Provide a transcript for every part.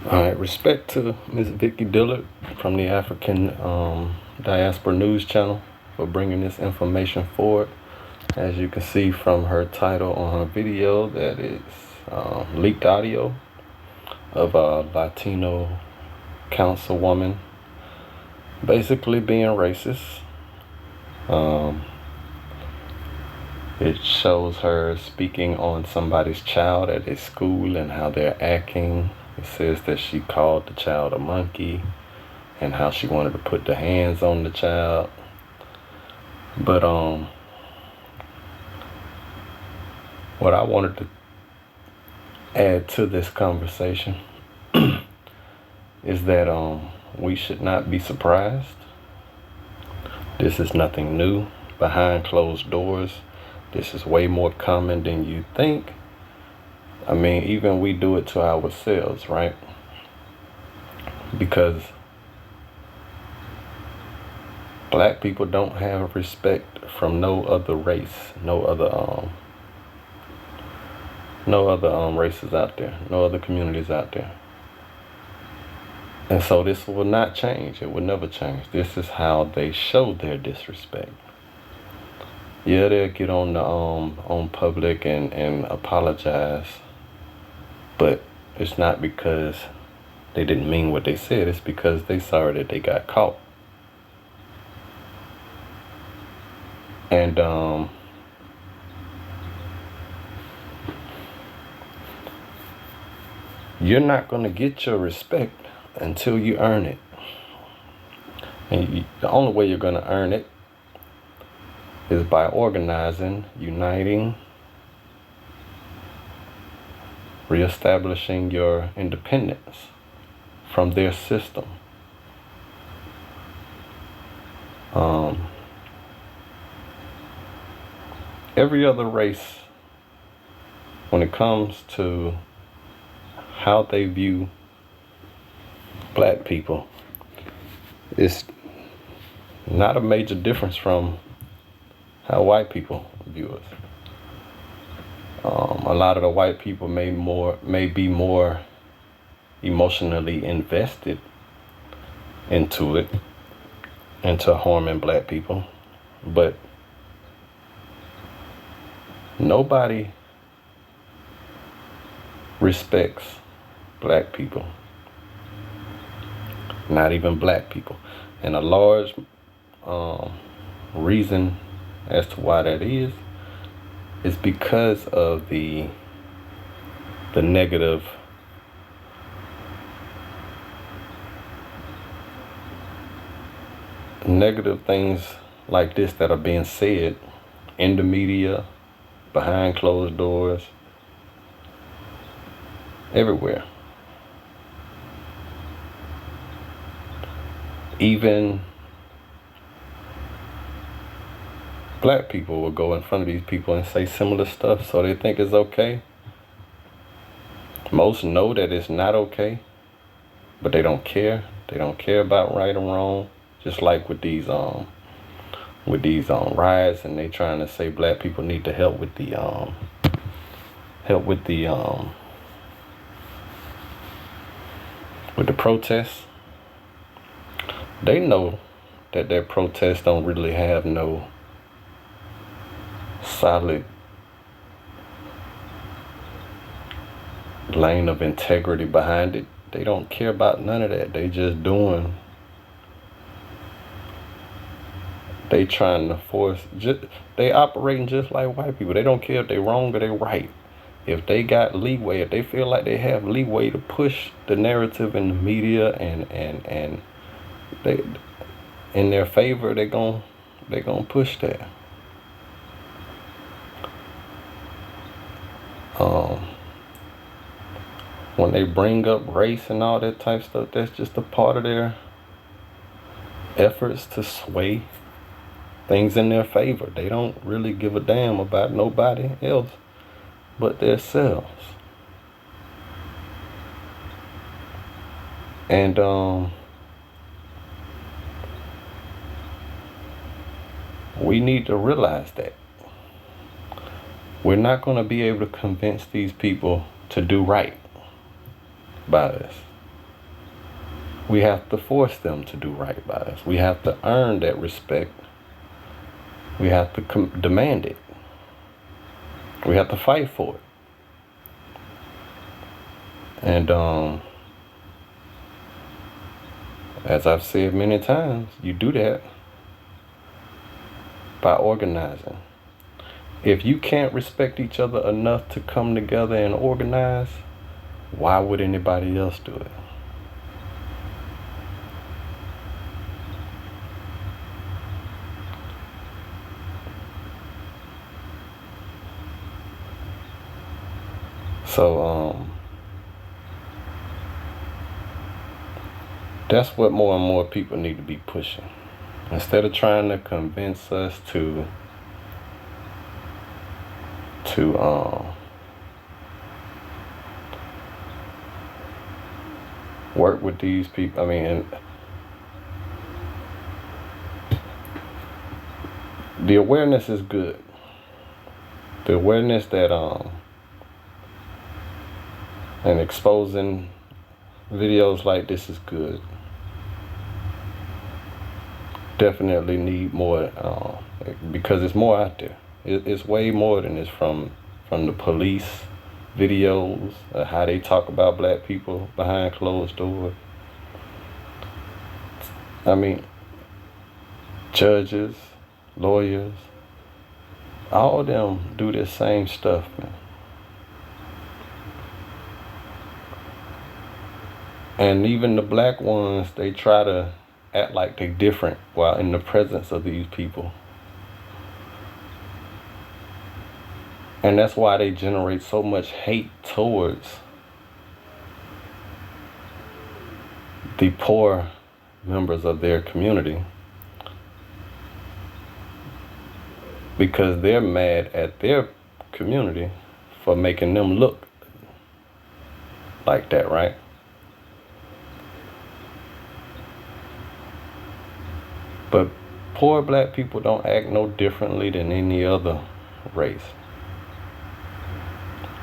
All right, respect to Ms. Vicky Dillard from the African Diaspora News Channel for bringing this information forward. As you can see from her title on her video, that is leaked audio of a Latino councilwoman basically being racist. It shows her speaking on somebody's child at a school and how they're acting. It says that she called the child a monkey and how she wanted to put the hands on the child. But what I wanted to add to this conversation is that we should not be surprised. This is nothing new. Behind closed doors, this is way more common than you think. I mean, even we do it to ourselves, right? Because black people don't have respect from no other race, no other races out there, no other communities out there. And so this will not change. It will never change. This is how they show their disrespect. Yeah, they'll get on the on public and apologize, but it's not because they didn't mean what they said. It's because they sorry that they got caught. And you're not gonna get your respect until you earn it. And the only way you're gonna earn it is by organizing, uniting, reestablishing your independence from their system. Every other race, when it comes to how they view black people, it's not a major difference from how white people view us. A lot of the white people may be more emotionally invested into harming black people, but nobody respects black people, not even black people. And a large reason as to why that is because of the negative things like this that are being said in the media, behind closed doors, everywhere. Even black people will go in front of these people and say similar stuff, so they think it's okay. Most know that it's not okay, but they don't care. They don't care about right or wrong. Just like with these riots, and they trying to say black people need to help with the protests. They know that their protests don't really have no solid lane of integrity behind it. They don't care about none of that. They just doing. They trying to they operating just like white people. They don't care if they wrong or they right. If they got leeway, if they feel like they have leeway to push the narrative in the media and they in their favor, they gonna push that. When they bring up race and all that type stuff, that's just a part of their efforts to sway things in their favor. They don't really give a damn about nobody else but themselves. And we need to realize that we're not going to be able to convince these people to do right by us. We have to force them to do right by us. We have to earn that respect. We have to demand it. We have to fight for it. And as I've said many times, you do that by organizing. If you can't respect each other enough to come together and organize, why would anybody else do it? So that's what more and more people need to be pushing. Instead of trying to convince us to work with these people. I mean, the awareness is good. The awareness that and exposing videos like this is good. Definitely need more because it's more out there. It's way more than this from the police videos, how they talk about black people behind closed doors. I mean, judges, lawyers, all of them do this same stuff, man. And even the black ones, they try to act like they're different while in the presence of these people. And that's why they generate so much hate towards the poor members of their community, because they're mad at their community for making them look like that, right? But poor black people don't act no differently than any other race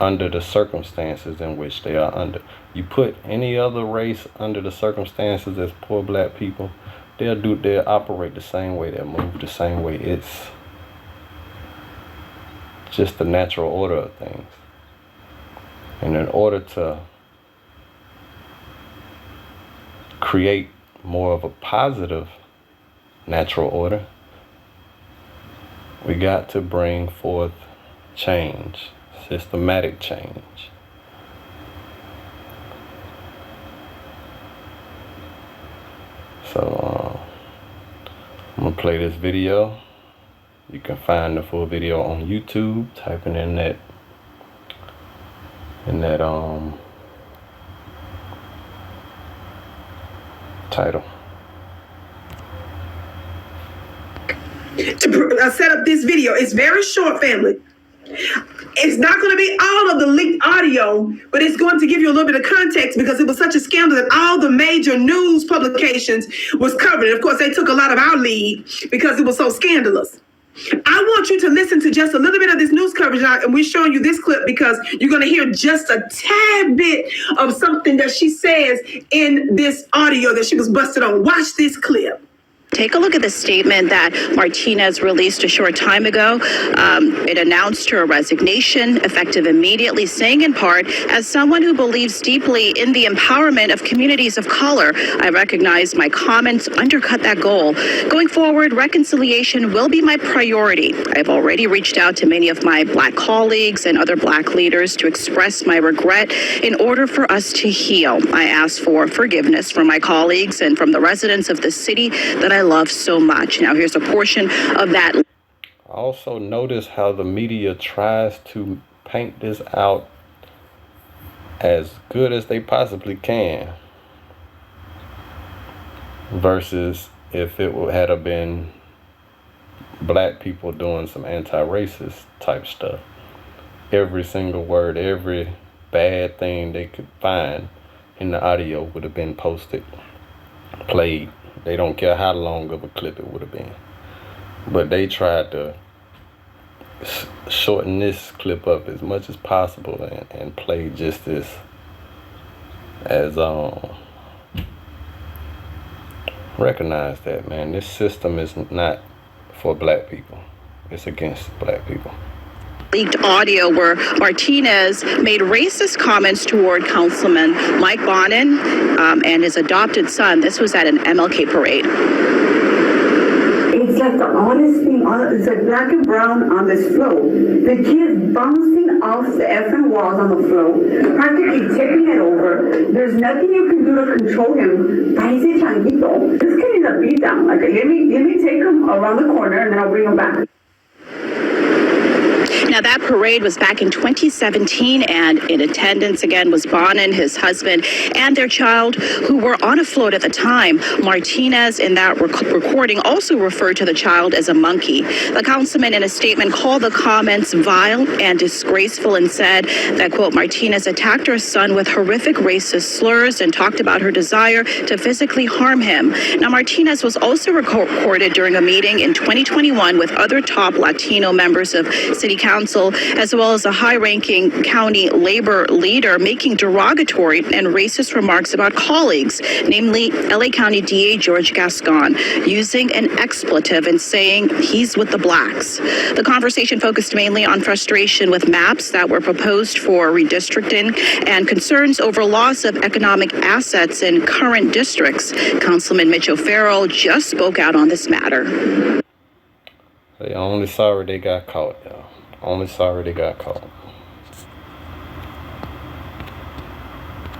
under the circumstances in which they are under. You put any other race under the circumstances as poor black people, they'll operate the same way, they'll move the same way. It's just the natural order of things. And in order to create more of a positive natural order, we got to bring forth change, systematic change. So I'm gonna play this video. You can find the full video on YouTube, typing in that title. To set up this video, it's very short, family. It's not going to be all of the leaked audio, but it's going to give you a little bit of context because it was such a scandal that all the major news publications was covering. Of course, they took a lot of our lead because it was so scandalous. I want you to listen to just a little bit of this news coverage, and we're showing you this clip because you're going to hear just a tad bit of something that she says in this audio that she was busted on. Watch this clip. Take a look at the statement that Martinez released a short time ago. It announced her resignation, effective immediately, saying in part, as someone who believes deeply in the empowerment of communities of color, I recognize my comments undercut that goal. Going forward, reconciliation will be my priority. I've already reached out to many of my black colleagues and other black leaders to express my regret in order for us to heal. I ask for forgiveness from my colleagues and from the residents of the city that I love so much. Now here's a portion of that. Also notice how the media tries to paint this out as good as they possibly can, versus if it had been black people doing some anti-racist type stuff. Every single word, every bad thing they could find in the audio would have been posted, played. They don't care how long of a clip it would have been. But they tried to shorten this clip up as much as possible and play just as Recognize that, man. This system is not for black people. It's against black people. Leaked audio where Martinez made racist comments toward Councilman Mike Bonin and his adopted son. This was at an MLK parade. It's like the oddest thing. It's like black and brown on this floor. The kids bouncing off the effing walls on the floor, practically tipping it over. There's nothing you can do to control him. Parece changuito. This kid is a beat down. Like, let me take him around the corner and then I'll bring him back. Now, that parade was back in 2017, and in attendance again was Bonin, his husband, and their child, who were on a float at the time. Martinez, in that recording, also referred to the child as a monkey. The councilman, in a statement, called the comments vile and disgraceful and said that, quote, Martinez attacked her son with horrific racist slurs and talked about her desire to physically harm him. Now, Martinez was also recorded during a meeting in 2021 with other top Latino members of City Council, as well as a high-ranking county labor leader, making derogatory and racist remarks about colleagues, namely LA County DA George Gascon, using an expletive and saying he's with the blacks. The conversation focused mainly on frustration with maps that were proposed for redistricting and concerns over loss of economic assets in current districts. Councilman Mitch O'Farrell just spoke out on this matter. They only sorry they got caught, y'all. Only sorry they got caught.